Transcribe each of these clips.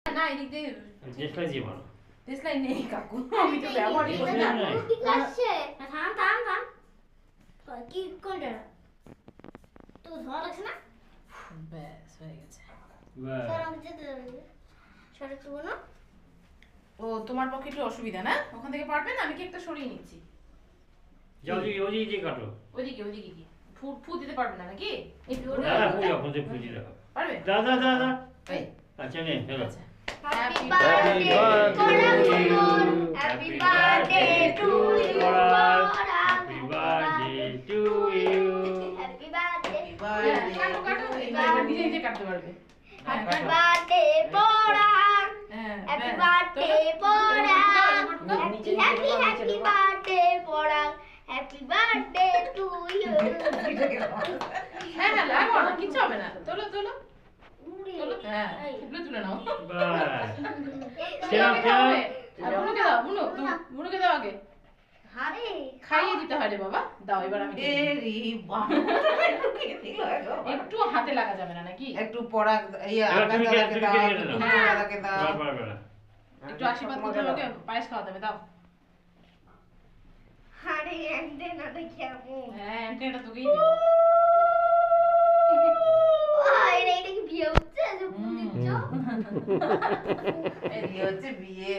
না এদিক দিয়ে দেশলাই দিয়ে মারো। দেশলাই নেই কাকু, আমি তো ব্যবহারই করি না। থাম থাম থাম কি করে তো ধোয়া লাগছে না? ব্যাস হয়ে গেছে। স্যার আমাকে যেতে দেবে স্যার একটু বলো। ও তোমার পক্ষে একটু অসুবিধা না, ওখান থেকে পারবে না, আমি কেকটা সরিয়ে নিচ্ছি। যাও ওদিকে কাটো। ওইদিকে ওইদিকে কি ফু দিতে পারবে না নাকি? একটু দাদা পুজো করতে পুজি দাও। পারবে? দাদা এই আচ্ছা নে চলো। আচ্ছা happy birthday happy birthday to you happy birthday to you. Happy birthday কাটো কাটো, এটা নিজে নিজে কাটতে পারবে। হ্যাঁ happy birthday Parag happy birthday Parag happy happy happy birthday Parag happy birthday to you. হ্যাঁ হ্যাঁ লাগো না, কিচ্ছু হবে না। তোলো তোলো তোলো, হ্যাঁ তুলে নাও। বাস সেরাম সেরাম। আর মুনুকে দাও, মুনুকে দাও আগে। আরে খাইয়ে দিতে হয় রে বাবা। দাও এবার আমি এ রে বাবা, একটু হাতে লাগা যাবে না নাকি? একটু পরাগ ইয়ে এবার আকাশ তুমি দাদাকে তুমি দাও, কেটে একটু দাও। টুকু দাদাকে দাও। বাবা একটু আশীর্বাদ করতে হবে, পায়েস খাওয়াতে হবে। দাও। আরে একদিন আগে খাবো। হ্যাঁ এটা তোকেই দেবো। আরে এটা কি বিয়ে হচ্ছে যে ফুল দিচ্ছ? এই বিয়ে হচ্ছে বিয়ে,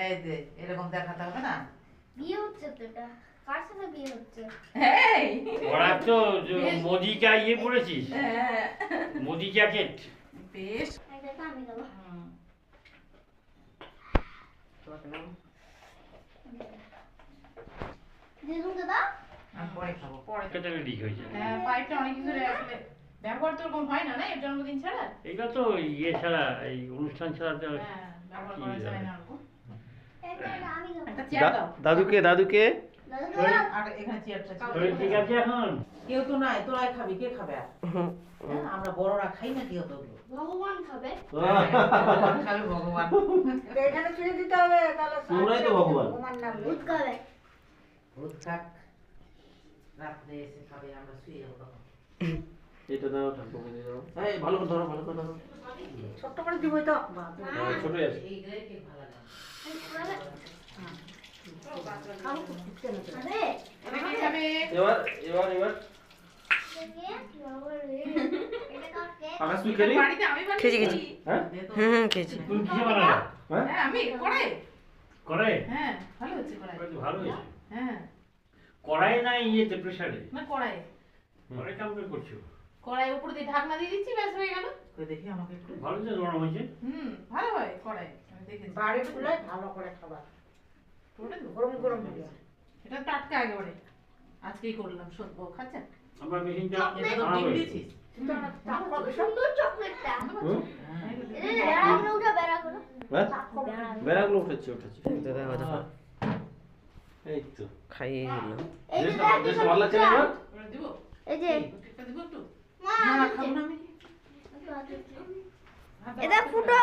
এই যে এরকম দেখাতে হবে না? বিয়ে হচ্ছে তো এটা। কার সাথে বিয়ে হচ্ছে? এই ওরা তো মোদি কা ইয়ে পড়েছিস, হ্যাঁ, মোদি জ্যাকেট। বেশ। এটা তো আমি দেবো। দেখুন দাদা আমি পরে খাবো। পরে কেটে লিক হয়েছে। হ্যাঁ পাইপটা অনেকদিন ধরে আসলে ব্যবহার তো ওরকম হয় না, না এর জন্মদিন ছাড়া। এটা তো ইয়ে ছাড়া, এই অনুষ্ঠান ছাড়া তো হ্যাঁ ব্যবহার করা যায় না ওরকম। এটা আমি দেবো। একটা চেয়ার দাও। দাদুকে দাদা আর এখানে চেয়ারটা ছিল। শরীর ঠিক আছে এখন? কেউ তো নাই, তোরাই খাবি, কে খাবে আর? হ্যাঁ, আমরা বড়রা খাই না কি হতো ওগুলো? ভগবান খাবে। ভগবান খাবে ভগবান। এখানে ছুঁয়ে দিতে হবে তাহলে তোমরাই তো ভগবান। ভগবান নামবে ভূত খাবে। ভূত খাক, রাত্রে এসে খাবে, আমরা শুয়ে যাবো তখন। এটা দাও, ঠাকুরকে দিয়ে দাও। এই ভালো করে ধরো, ভালো করে ধরো। ছোট্ট করে দিবই তো হ্যাঁ, ছোটই আছে। এইগুলোই কেক ভালো লাগে। খাবে। আরে এটা কি খাবে? এবার এবার এবার কি বাবা রে এটা কাকে? আকাশ তুই খেলি? বাড়িতে আমি বানিয়েছি। হ্যাঁ দে তো। খেয়েছি। তুমি কি বানালে? হ্যাঁ হ্যাঁ আমি কড়াই। করে হ্যাঁ ভালো হচ্ছে কড়াই। ভালো হয়েছে। হ্যাঁ কড়াই না ইয়েতে প্রেসারে? না কড়াই। কড়াই কেমন করে করছো? কড়াই উপর দিয়ে ঢাকনা দিয়ে দিচ্ছি, ব্যাস হয়ে গেল। কই দেখি আমাকে একটু। ভালো যে নরম হয়েছে। ভালো হয় কড়াই, আমি দেখেছি। বাড়ি ফুলে ভালো করে খাবার পুরোটা দেবো? গরম গরম হয়ে যায়। এটা টাটকা একেবারে, আজকেই করলাম। সত্য খাচ্ছেন? আমার মেশিনটা এটা তো ডিম দিয়েছিস? কত সুন্দর চকলেটটা। হুম? এটা বেড়া করে উঠা বেড়া করো। হ্যাঁ বেড়াগুলো উঠেছে উঠেছে। এই তো খাইয়ে দিলাম। এই যে বেশ বেশ ভালো লাগছে না এবার? ওটা দেবো? এই যে কেকটা দেবো একটু? মা না খাবো না আমি। এটা ফুটো